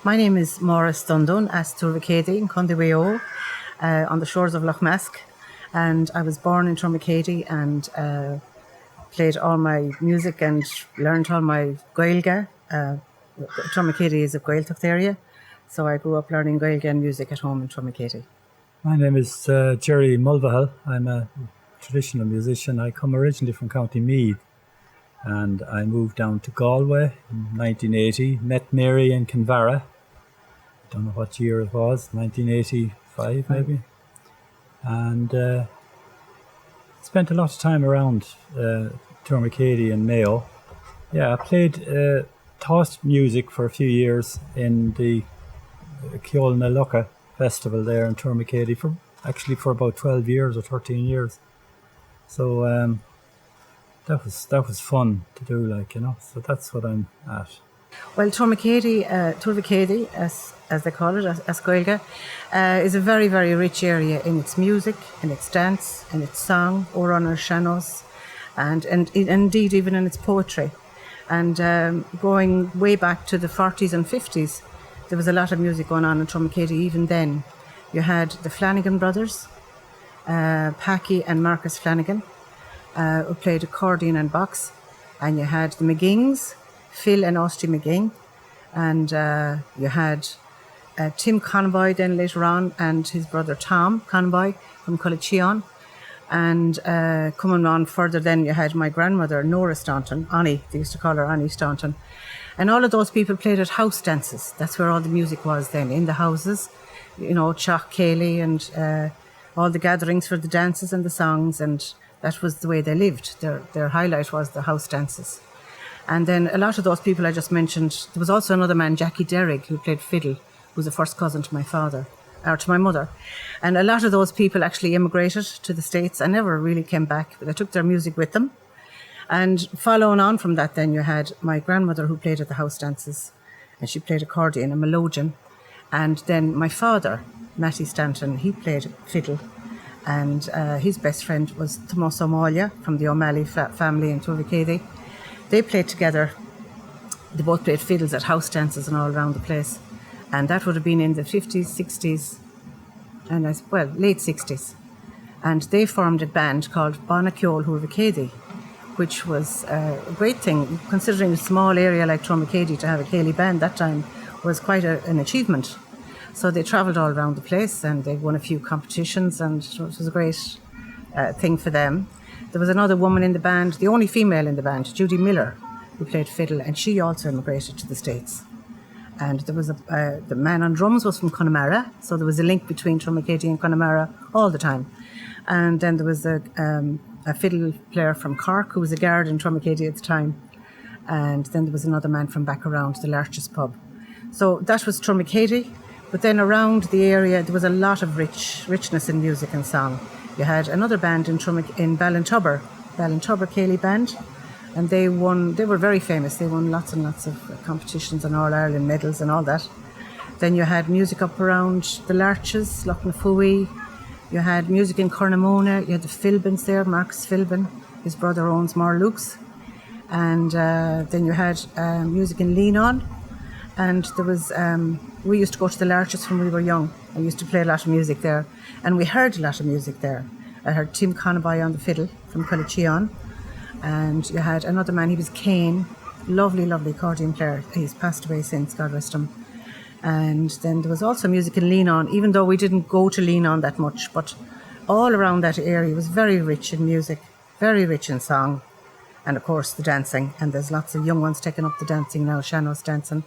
My name is Maurice Dundon as Turvacady in Condeweo on the shores of Lough Mask. And I was born in Turvacady and played all my music and learned all my Gaeilge. Turvacady is a Gaeltacht area, so I grew up learning Gaeilge and music at home in Turvacady. My name is Jerry Mulvihill. I'm a traditional musician. I come originally from County Meath and I moved down to Galway in 1980, met Mary in Kinvara. I don't know what year it was, 1985 maybe. And spent a lot of time around Turvacady and Mayo. Yeah, I played taught music for a few years in the Ceol na Lucha festival there in Turvacady for about 12 years or 13 years. So that was fun to do, so that's what I'm at. Well, Turvacady, as they call it, as Gaeilge, is a very, very rich area in its music, in its dance, in its song, Óránar Seanos, and indeed even in its poetry. And going way back to the 40s and 50s, there was a lot of music going on in Turvacady even then. You had the Flanagan brothers, Packy and Marcus Flanagan, who played accordion and box, and you had the McGings, Phil and Austin McGing, and you had Tim Conboy then later on, and his brother Tom Conboy from Cullecheon. And coming on further then, you had my grandmother, Nora Staunton, Annie, they used to call her Annie Staunton. And all of those people played at house dances. That's where all the music was then, in the houses. You know, Chalk Cayley and all the gatherings for the dances and the songs, and that was the way they lived. Their highlight was the house dances. And then a lot of those people I just mentioned, there was also another man, Jackie Derrick, who played fiddle, who was a first cousin to my father, or to my mother. And a lot of those people actually immigrated to the States and never really came back, but they took their music with them. And following on from that, then you had my grandmother who played at the house dances, and she played accordion, a melodeon. And then my father, Matty Stanton, he played fiddle. And his best friend was Tomás O'Malley from the O'Malley family in Turvacady. They played together. They both played fiddles at house dances and all around the place. And that would have been in the 50s, 60s, and late 60s. And they formed a band called Bonacciol Turvacady, which was a great thing. Considering a small area like Turvacady, to have a Cayley band that time was quite an achievement. So they travelled all around the place and they won a few competitions, and it was a great thing for them. There was another woman in the band, the only female in the band, Judy Miller, who played fiddle, and she also immigrated to the States. And there was the man on drums was from Connemara, so there was a link between Turvacady and Connemara all the time. And then there was a fiddle player from Cork who was a guard in Turvacady at the time. And then there was another man from back around the Larches pub. So that was Turvacady. But then around the area, there was a lot of richness in music and song. You had another band in Ballintubber Cayley Band, and they were very famous. They won lots and lots of competitions and All-Ireland medals and all that. Then you had music up around the Larches, Lough na Fooey. You had music in Cornamona. You had the Philbins there, Marcus Philbin. His brother owns Marluke's. And then you had music in Leenon. And there was, we used to go to the Larches when we were young. I used to play a lot of music there. And we heard a lot of music there. I heard Tim Conboy on the fiddle from Cullecheon. And you had another man, he was Kane, lovely, lovely accordion player. He's passed away since, God rest him. And then there was also music in Leenon, even though we didn't go to Leenon that much. But all around that area was very rich in music, very rich in song. And of course the dancing. And there's lots of young ones taking up the dancing now, Seanos dancing.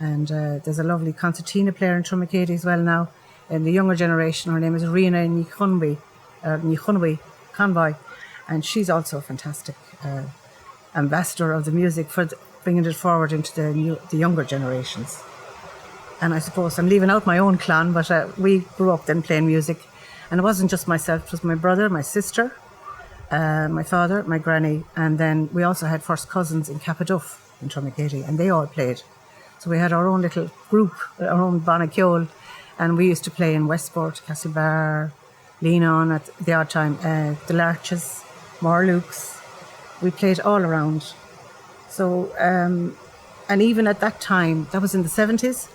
And there's a lovely concertina player in Turvacady as well now. In the younger generation, her name is Rina Nichunwi Convoy. And she's also a fantastic ambassador of the music for bringing it forward into the younger generations. And I suppose I'm leaving out my own clan, but we grew up then playing music. And it wasn't just myself, it was my brother, my sister, my father, my granny, and then we also had first cousins in Cappaduff in Turvacady, and they all played. So we had our own little group, our own Bonacciol, and we used to play in Westport, Castlebar, Leenon at the odd time, the Larches, Marluke's. We played all around. So, and even at that time, that was in the 70s,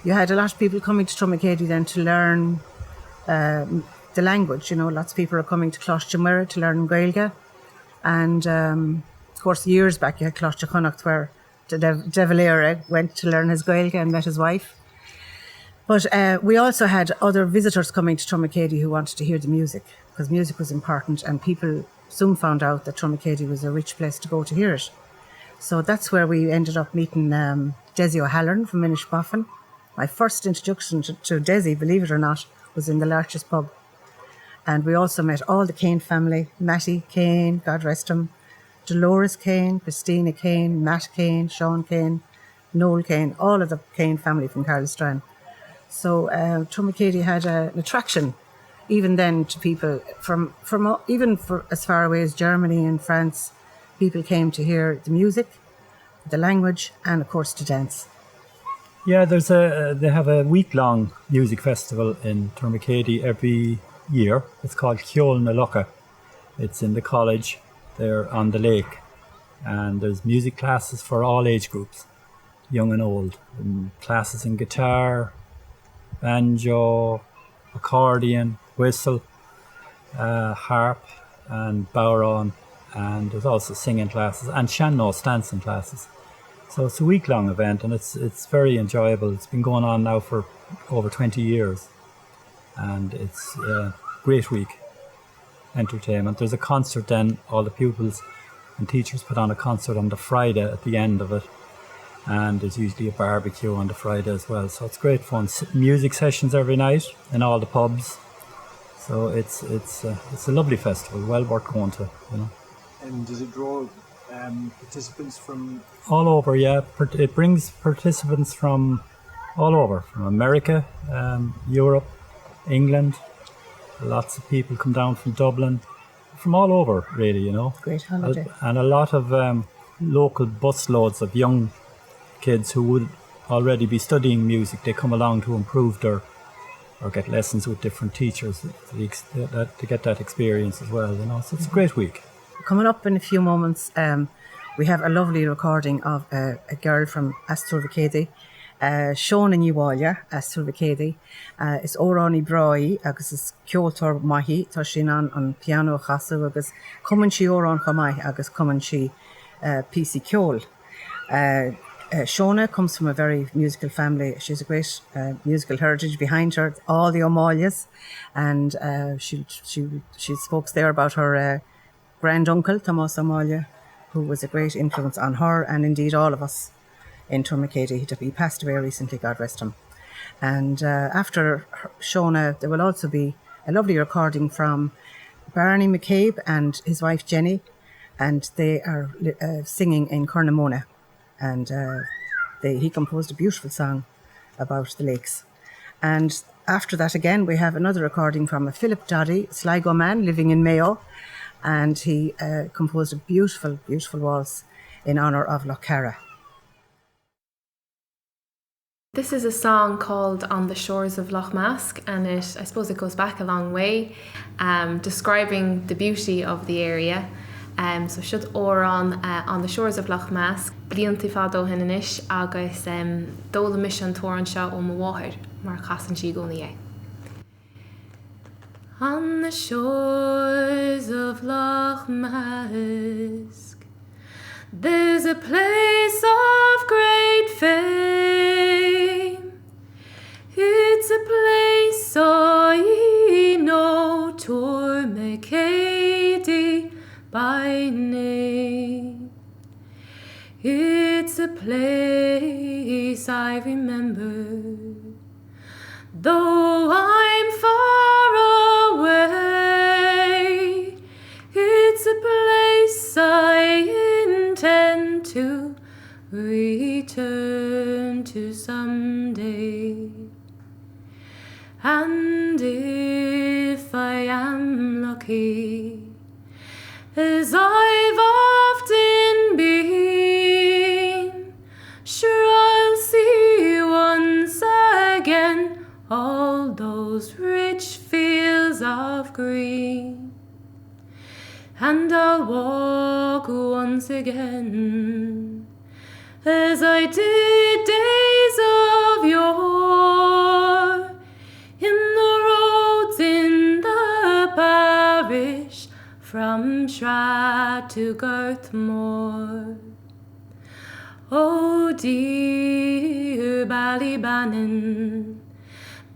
you had a lot of people coming to Trumacady then to learn the language. You know, lots of people are coming to Closhtamura to learn Gaeilge. And of course, years back, you had Closhta Connacht, where the De Valera went to learn his Gaeilge and met his wife. But we also had other visitors coming to Trumacady who wanted to hear the music, because music was important, and people soon found out that Trumacady was a rich place to go to hear it. So that's where we ended up meeting Desi O'Halloran from Inishboffin. My first introduction to Desi, believe it or not, was in the Larches pub. And we also met all the Kane family, Matty Kane, God rest him, Dolores Kane, Christina Kane, Matt Kane, Sean Kane, Noel Kane, all of the Kane family from Carlstrand. So Trumacady had an attraction even then to people from even for as far away as Germany and France. People came to hear the music, the language, and of course to dance. Yeah, they have a week-long music festival in Trumacady every year. It's called Ceol na Locha. It's in the college there on the lake, and there's music classes for all age groups, young and old, and classes in guitar, banjo, accordion, whistle, harp and bodhrán, and there's also singing classes and sean-nós dancing classes. So it's a week-long event, and it's very enjoyable. It's been going on now for over 20 years, and it's a great week entertainment. There's a concert then, all the pupils and teachers put on a concert on the Friday at the end of it, and there's usually a barbecue on the Friday as well. So it's great fun. Music sessions every night in all the pubs. So it's a lovely festival, well worth going to, you know. And does it draw participants from all over? Yeah, it brings participants from all over, from America, Europe, England. Lots of people come down from Dublin, from all over, really, you know. Great holiday. And a lot of local busloads of young kids who would already be studying music. They come along to improve or get lessons with different teachers to get that experience as well, you know. So it's a great week. Coming up in a few moments, we have a lovely recording of a girl from Asturvacady, Sean in Uwalya, Asturvacady. Is Órán Bráí, agus is ceoltóir maithí, tá sin an piano chasu, agus cumann sí Órán chamaith, agus cumann sí PC ceol. Shona comes from a very musical family. She's a great musical heritage behind her, all the O'Malleyas, and she spoke there about her granduncle, Thomas O'Malley, who was a great influence on her and indeed all of us in Trumacady. He passed away recently, God rest him. And after Shona, there will also be a lovely recording from Barney McCabe and his wife Jenny, and they are singing in Cornamona. And he composed a beautiful song about the lakes. And after that again, we have another recording from a Philip Doddy, Sligo man living in Mayo, and he composed a beautiful, beautiful waltz in honour of Loch Cara. This is a song called On the Shores of Loch Mask, and I suppose it goes back a long way, describing the beauty of the area. So Siod Órán on the shores of Loch Mask, bliantí fado hininis agus dóla mis an tóran seo ó mháthir mar chasan sí gcónaí é. On the shores of Loch Mask, there's a place of great fame. It's a place I know Trumacady by name. It's a place I remember, though I'm far away. It's a place I intend to return to someday. And if I am lucky, as I've often been, sure I'll see once again all those rich fields of green, and I'll walk once again as I did days of yore, from Shra to Girthmore. Oh dear Ballybannon,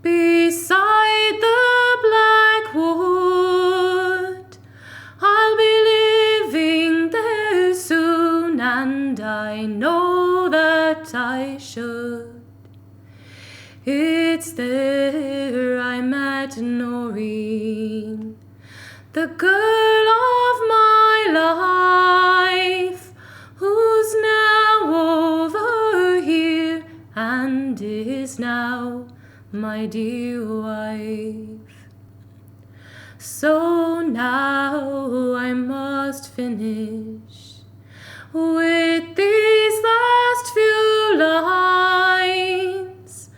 beside the black wood, I'll be living there soon, and I know that I should. It's there I met Noreen, the girl of my life, who's now over here and is now my dear wife. So now I must finish with these last few lines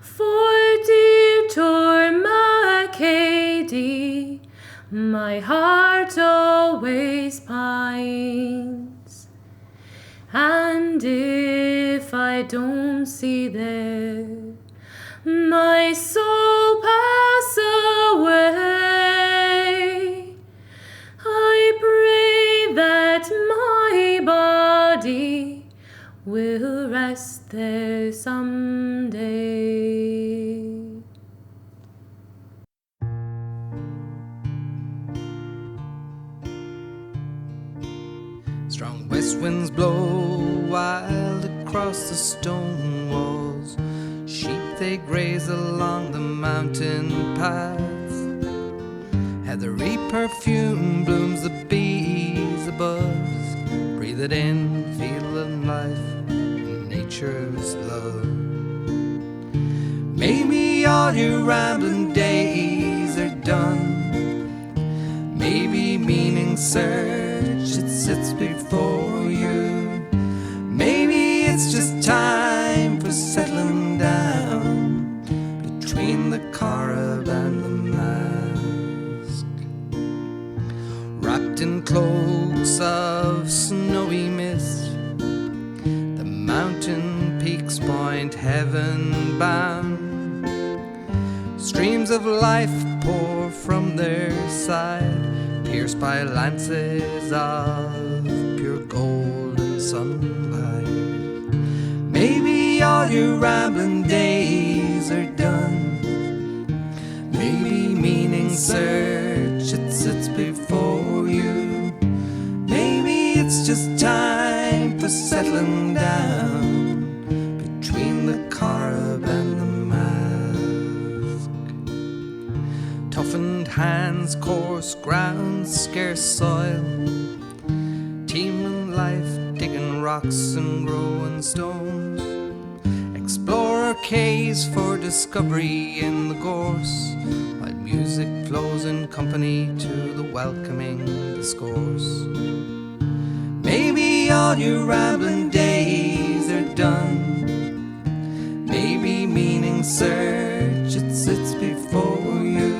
for dear Tormac, my heart always pines. And if I don't see there my soul pass away, I pray that my body will rest there someday. Strong west winds blow wild across the stone walls. Sheep they graze along the mountain paths. Heathery perfume blooms, the bees a buzz. Breathe it in, feel the life, nature's love. Maybe all your rambling days are done. Maybe meaning search, it sits before you. Maybe it's just time for settling down between the Corrib and the Mask. Wrapped in cloaks of snowy mist, the mountain peaks point heaven bound. Streams of life pour from their side, pierced by lances of pure golden sunlight. Maybe all your rambling days are done. Maybe meaning search, it sits before you. Maybe it's just time for settling down between the Corrib and the Mask. Toughened hands, coarse ground, scarce soil, teeming life, digging rocks and growing stones. Explorer caves for discovery in the gorse, while music flows in company to the welcoming discourse. Maybe all your rambling days are done. Maybe meaning search, it sits before you.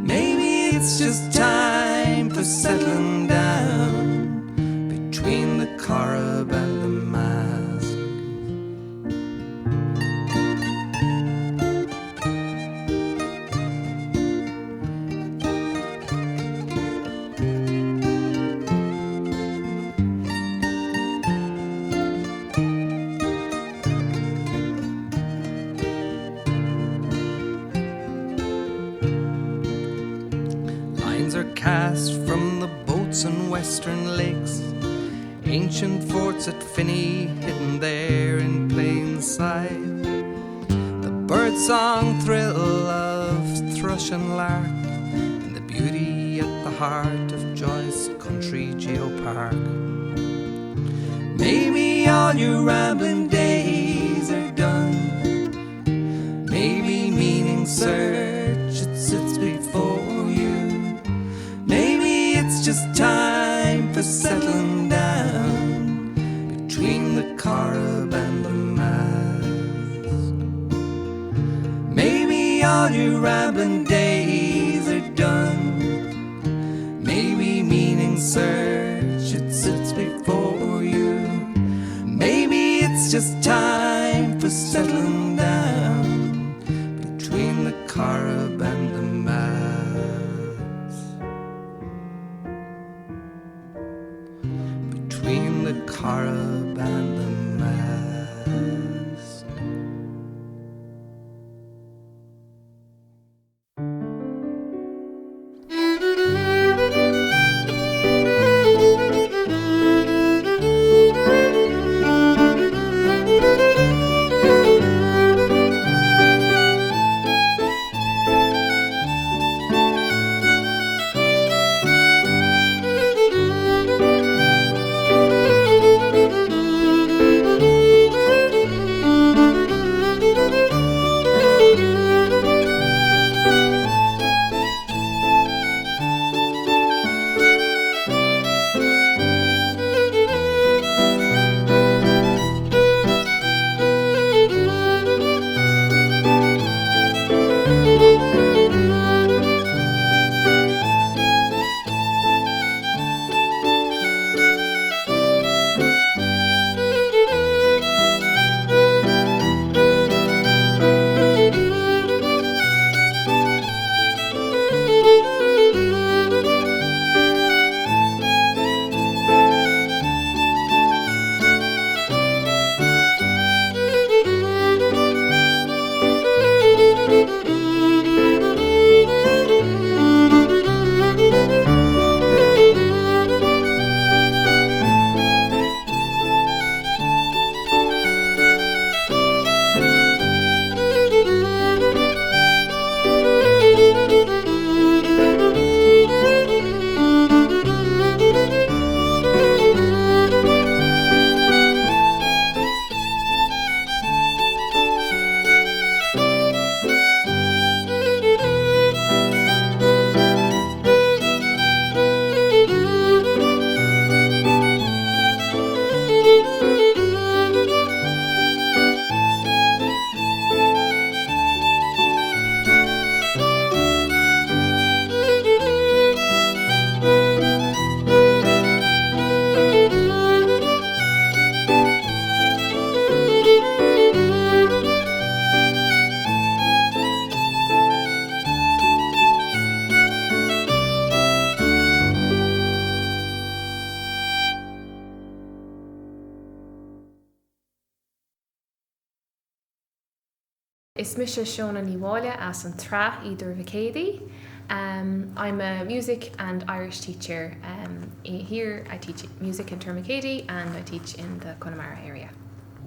Maybe it's just time for settling down between the Corrib and the Mask. Cast from the boats on western lakes, ancient forts at Finney hidden there in plain sight. The birdsong thrill of thrush and lark, and the beauty at the heart of Joyce Country Geopark. Maybe all your rambling days are done. Maybe meaning search, it sits before you. It's just time for settling down between the Corrib and the Mask. Maybe all your rambling days are done. Maybe meaning search, it sits before you. Maybe it's just time for settling down between the Corrib and the Mask. carab and the mast. Is Misha Shona Niwala as an Tra Idur Vicadi. I'm a music and Irish teacher. Here I teach music in Termacady and I teach in the Connemara area.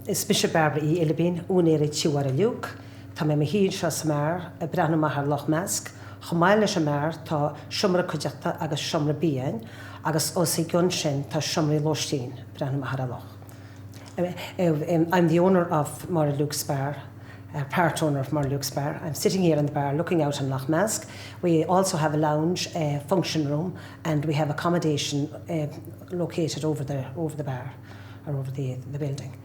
Is Bishop Barbara E. Ilibin, Unere Chiwara Luke, Tamem Hid Shasmar, a Branamahar Loch Mask, Homaila Shamar, Ta Shumra Kujata, Agus Shumra Bien, Agus Osi Gunshin, Ta Shumri Loshin, Branamahar Loch. I'm the owner of Mara Luke's Bar. Part owner of Marluke's Bar. I'm sitting here in the bar looking out on Loch Mask. We also have a lounge, function room, and we have accommodation located over the bar or over the building.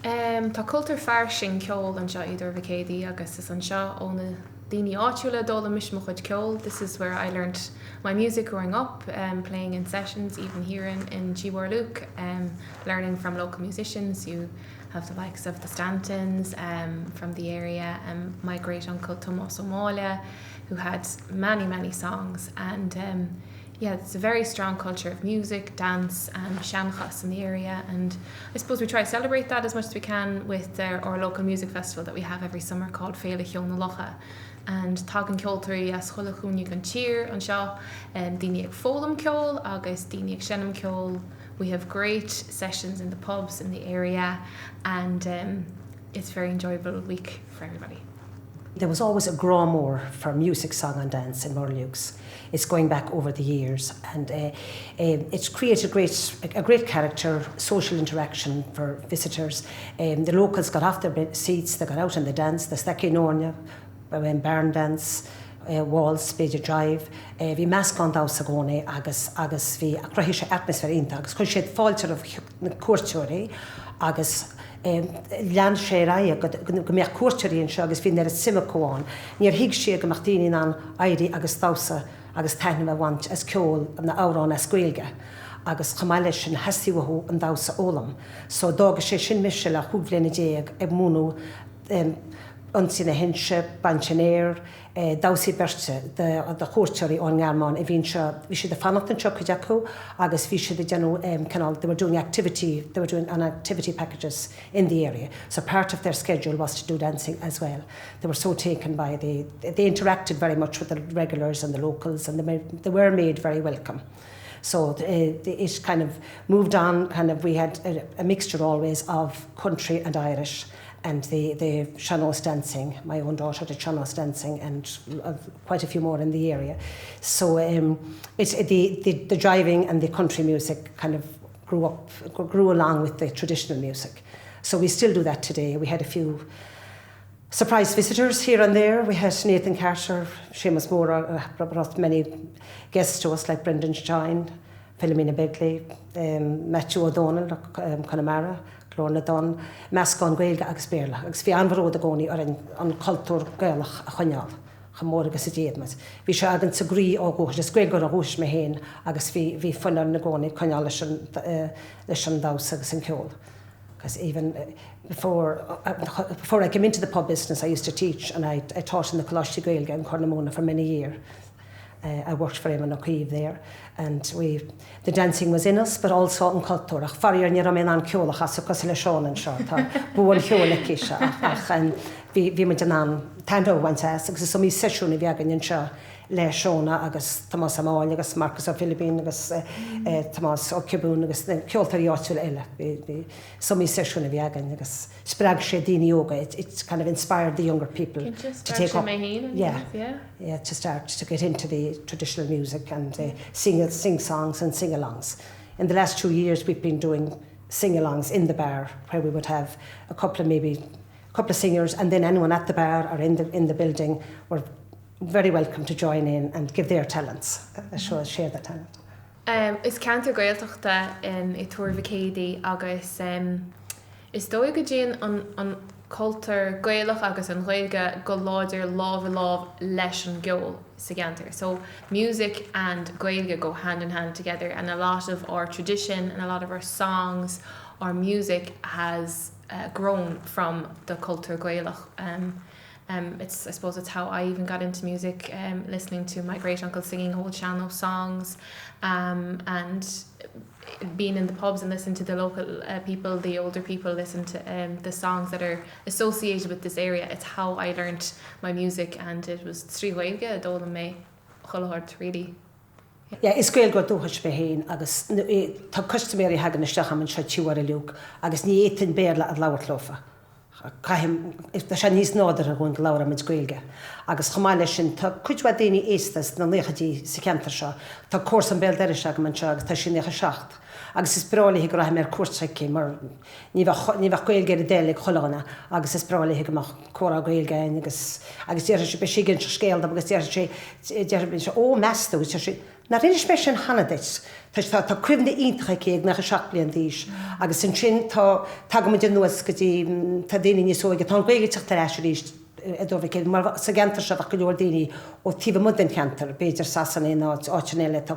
Tá cultúr fear sin ceol an seo idir Vicadi agus is an seo óna daoine áitiúla dóla mis mo chuid ceol. This is where I learned my music growing up, playing in sessions, even here in Chiwar Luke, learning from local musicians. You have the likes of the Stantons from the area, and my great uncle Tomás O'Malley, who had many songs, and yeah, it's a very strong culture of music, dance and seanchas in the area, and I suppose we try to celebrate that as much as we can with our local music festival that we have every summer called Féile Cheol na Locha. And Tag an Ceoltarí as Chulachún gan cheer an seo, Daoine ag fólam ceol agus Daoine ag senam ceol. We have great sessions in the pubs in the area, and it's a very enjoyable week for everybody. There was always a gromor for music, song and dance in Marluke's. It's going back over the years, and it's created a great character, social interaction for visitors. The locals got off their seats, they got out and they danced, the Stacky Nornia, barn dance, walls, Beidir Drive. Vi meas gan daws agone agus vi a crohisha atmosfér inta, agus chud siad fáiltear of cuairteoirí agus lean sé raia go meach cuairteoirí an seo agus bhí ar a simachóáin. Níor hiig sé go machtíine an airí agus dawsa agus taithna bhaint as ceol na árán as Gaeilge. Agus chamáile sin heasíhathú an dawsa ólam. So dága sé sin misise le chuúbléna déag ag múnú Unsina Hinse, Banchanéir, Dowsy Berse, the Hortury on Yarmon, we should the Fanathan Chokajaku, August we should the general canal, they were doing an activity packages in the area. So part of their schedule was to do dancing as well. They were so taken by they interacted very much with the regulars and the locals, and they were made very welcome. So it kind of moved on, we had a mixture always of country and Irish, and the Sean-Os dancing. My own daughter did Sean-Os dancing, and quite a few more in the area. So it's the driving and the country music kind of grew along with the traditional music. So we still do that today. We had a few surprise visitors here and there. We had Nathan Carter, Seamus Moore brought many guests to us, like Brendan Stein, Philomena Begley, Matthew O'Donnell, Connemara, Lorna Dunn, Mascon Gaelga agus Béarla, agus bhí anmharód a gcónaí ar an cultúr gaelach a chuineáil, chamór agus a déadmas. Bhí se agan sa grí ó gúis, is grégur a gúis me héin, agus bhí funar na gcónaí chuineáil leis an daws agus an ceol. Because even before I came into the pub business, I used to teach, and I taught in the Colossi Gaelga in Cornamona for many years. I worked for him in O'Keefe there, and the dancing was in us, but also in culture. Ach farrier ni ramen an ceolach as cos le Sean and short. Búin ceola kisha. Ach and vi me an tando went as because some session if yagan in sha le Seana agus Thomas Amal agus Marcus of Philippine agus Thomas O'Kibun agus ceoltar yatul ella. Some session if yagan agus sprag shedini yoga. It kind of inspired the younger people to take up. To start to get into the traditional music and sing songs and sing-alongs. In the last 2 years, we've been doing sing-alongs in the bar, where we would have a couple of singers, and then anyone at the bar or in the building were very welcome to join in and give their talents, share their talent. Is cantar gaeltachta in Túir Céadaí agus is dóigh go dtíon an cultúr gaelach agus an Gaeilge go láidir lámh leis an geol sa gantar. So music and Gaeilge go hand in hand together, and a lot of our tradition and a lot of our songs, our music has grown from the cultúr gaelach. I suppose it's how I even got into music, listening to my great uncle singing old Sean-Os songs, and being in the pubs and listening to the local people, the older people, listen to the songs that are associated with this area. It's how I learned my music, and it was Trí Gaeilge dóla mé chollhart really. Yeah, is Gael go dúchas be héin agus tá customary hagan isteach am an seo tíwar a liúg agus ní éitin béarla a láhartlofa. Caim if the Chinese nádar a gún lára mid Gaeilge agus chamáile sin tá cuidhá daoine éastas na léchatí sa ceantar seo tá córs an béal deiris agam an seo agus tá sin lécha seacht agus is brálaithe go raibh mar cuairtaici mar ní bheith Gaeilge a déala cholána agus is brálaithe go mar córa Gaeilge agus déir sé be siginn se scéal agus déir sé ó meastú na rinne spéis sin hanadit tá cuimhna iontacha céag nach a seach bliain díos agus sin tá go muid nuas go dtí tá daoine níos óige tá Gaeilge teachta leis ríist dómh mar sa gantar se go leor daoine ó tíomh mudin cantar beidir sasanna áitinile tá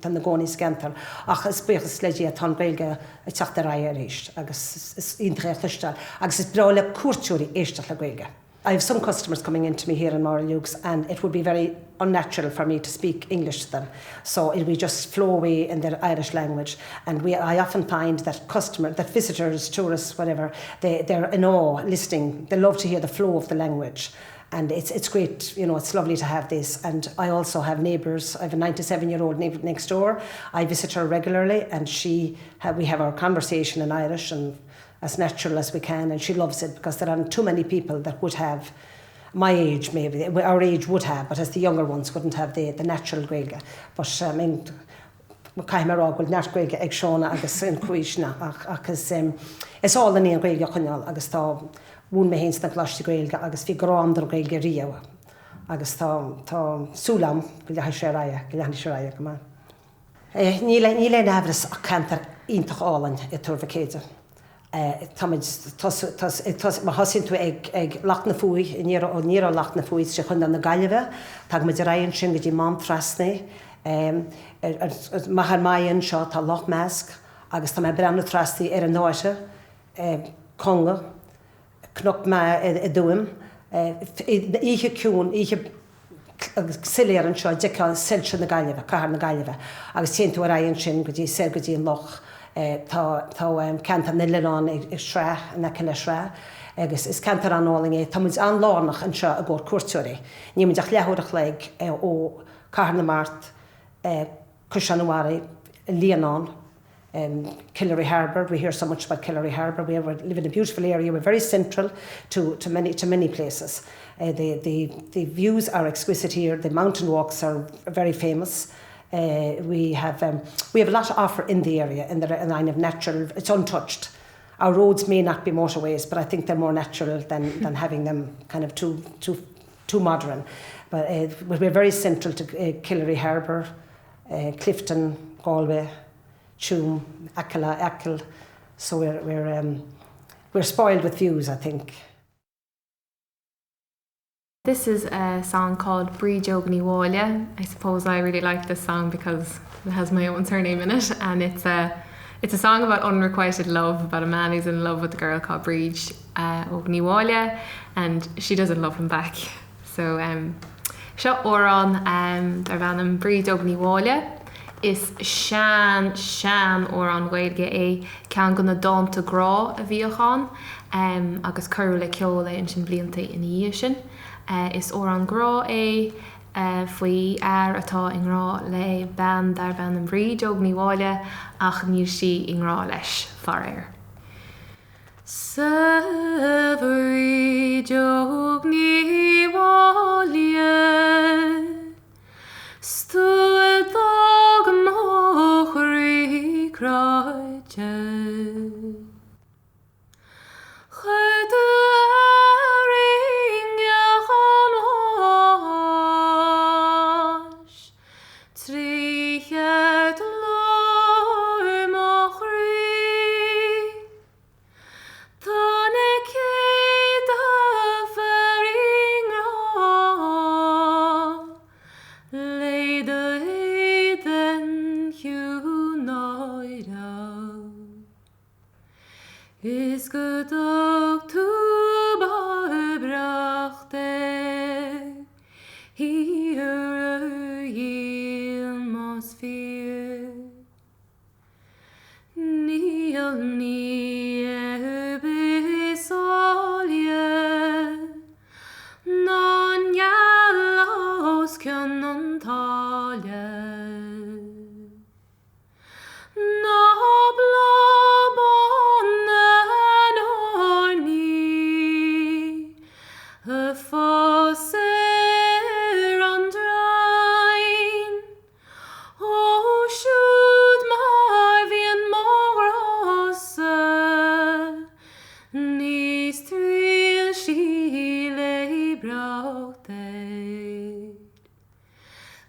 na gcónaí scantar ach is buchas leidí tá Gaeilge a teachta ra a ríist agus is iontacha chluisteáil agus is brála cuairtúirí éisteach le Gaeilge. I have some customers coming into me here in Moral-Lukes, and it would be very unnatural for me to speak English to them. So it will just flow away in their Irish language. And I often find that visitors, tourists, whatever, they're in awe listening. They love to hear the flow of the language. And it's great, it's lovely to have this. And I also have neighbours. I have a 97-year-old neighbour next door. I visit her regularly, and we have our conversation in Irish and as natural as we can, and she loves it because there aren't too many people that would have my age, maybe our age would have, but as the younger ones wouldn't have the natural Gaeilge. But I mean, caiimar ágil neart Gaeilge ag Seána agus in Cuishna agus it's all in Gaeilge chuineáil agus tá bhún mé héins na Colossi Gaeilge agus bhí grandar Gaeilge riamh agus tá súlam go leithe sé ráide go má. Ní le nefras a cantar ionintach álainn I Túir Céadaí. Ma hasin tú ag lach na fúi, níra lach na fúi sé chun an na Gaillimhe, tá mu raon sin go dtí mám trasna, mahar maian seo tá Loch Mask, agus tá mé brenn trasnaí ar an náise, conga, knoc me I dúim, Ihe cún, ihe siléar an seo deá silse na gaiileh, car na gaiileh, agus tíú raonn sin go dtí sé go dtíon loch tá cantar na leán ag sre na le sre, agus is cantar análing é, tá an lánach an seo a ggóir cuairteoirí. Ní deach leúach le ó car na mát Cusanawari, Leanon, Killary Harbour. We hear so much about Killary Harbour. We live in a beautiful area. We're very central to many places. The views are exquisite here. The mountain walks are very famous. We have a lot to offer in the area, in the line of natural. It's untouched. Our roads may not be motorways, but I think they're more natural than having them kind of too modern. But we're very central to Killary Harbour, Clifton, Galway, Tuam, Achill. So we're spoiled with views, I think. This is a song called Brí Jogni Wáile. I suppose I really like this song because it has my own surname in it, and it's a song about unrequited love, about a man who's in love with a girl called Brí Jogni Wáile, and she doesn't love him back. So seo órán dar bhanam Brí Jogni Wáile. Is sean órán Gaeilge é cean go na dámta grá a bhíochán, agus curú le ceola in sin blianta in dhíobh sin. Is órán grá é faoi atá in rá le ban dar bhanam Brí Jogni Wáile ach níl si in rá leis far air. Sa Brí Jogni Wáile Stuad dog mochri kraitje Chud ringe chanos Trichet lor mochri Tonic da fering Is good ook to brachte hier atmosphere Niel besolje non jallos kunnen talje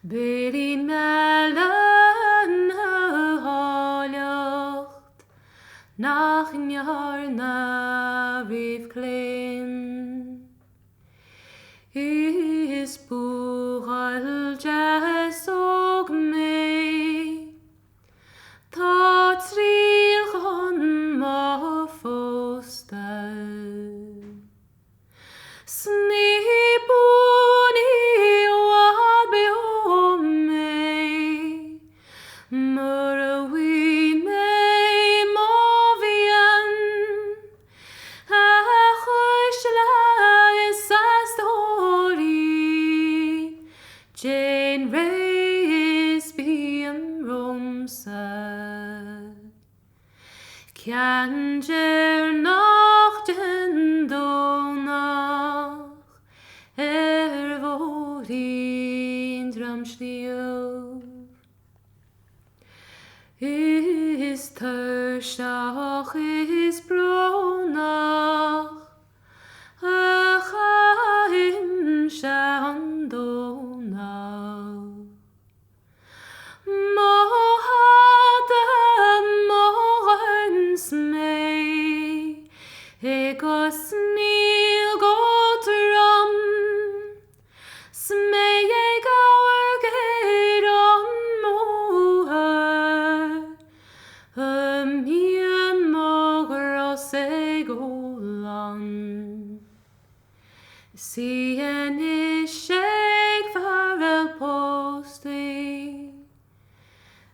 Berin mellen haljocht nach jaar na rif klein Is boegal jas ook mee Tot riel gon ma foster Snipuni wabe Murawi me movian A chushla is a story Jane Race beam romsa Kanjer noch den donach Vorin dramsnio Is thursdag is bronach A chaim shandonach Mohada morgens mee Egos nil gotram Smee gauer geid on moher Mien mogros egolan Sian is shake for a posting.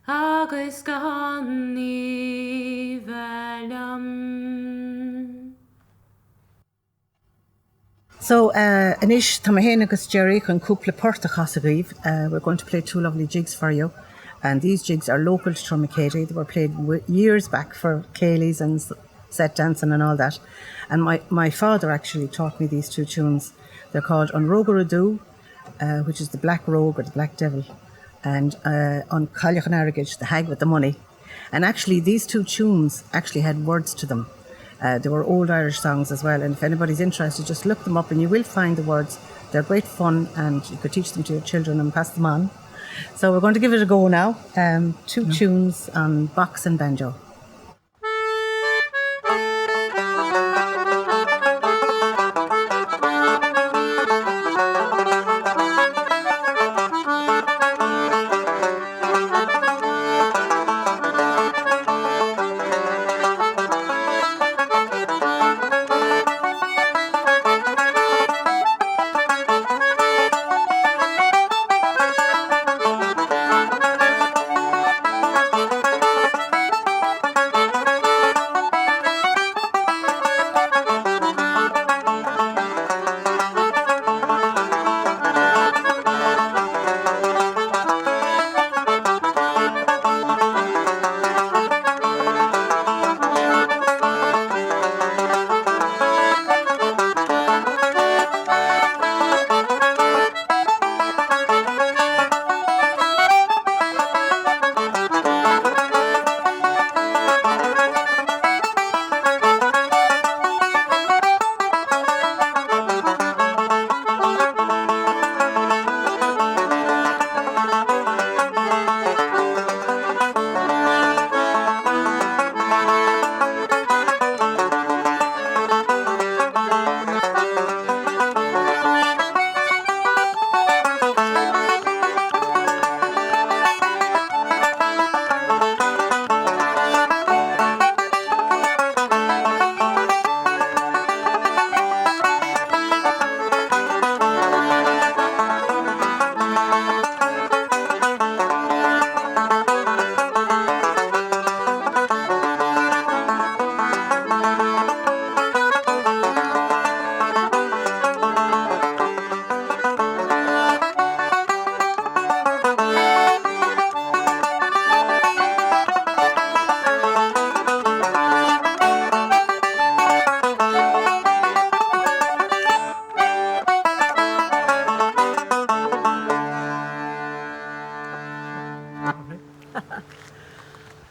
Agus gani velam. So, Anish, Tamahen agus Jerry can couple porta chasagriv. We're going to play two lovely jigs for you. And these jigs are local to Trumacady. They were played years back for Kayleys and set dancing and all that. And my father actually taught me these two tunes. They're called On Rogaradu, which is the Black Rogue or the Black Devil, and on Cailleach an Arrogage, the Hag with the Money. And actually these two tunes actually had words to them. They were old Irish songs as well, and if anybody's interested, just look them up and you will find the words. They're great fun and you could teach them to your children and pass them on. So we're going to give it a go now. Two tunes on box and banjo.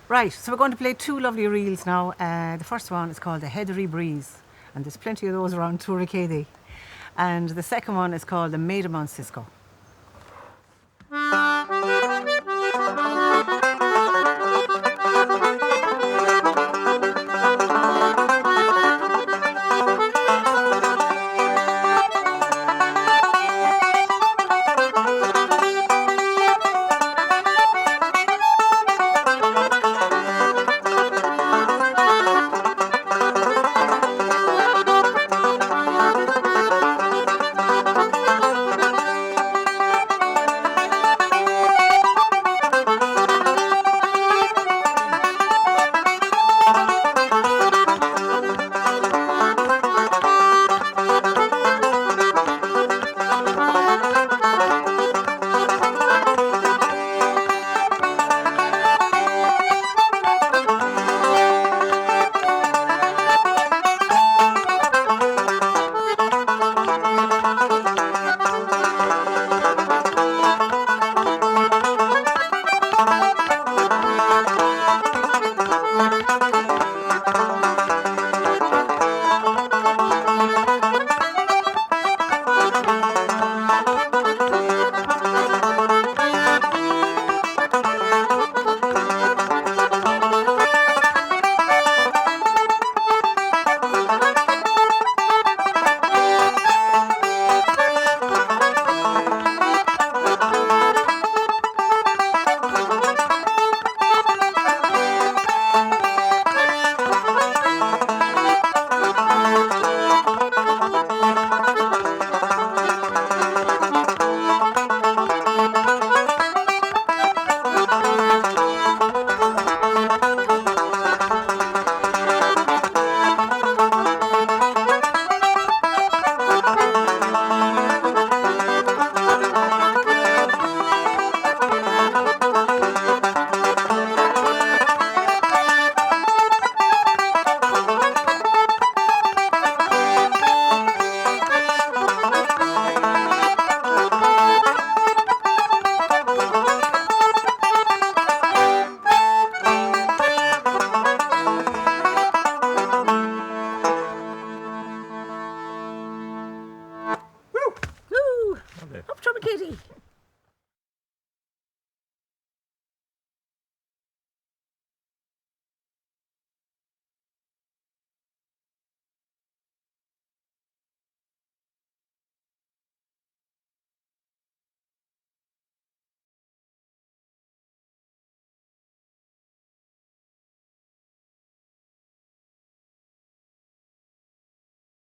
Right, so we're going to play two lovely reels now. The first one is called The Heathery Breeze, and there's plenty of those around Turricady. And the second one is called The Maid of Mount Cisco.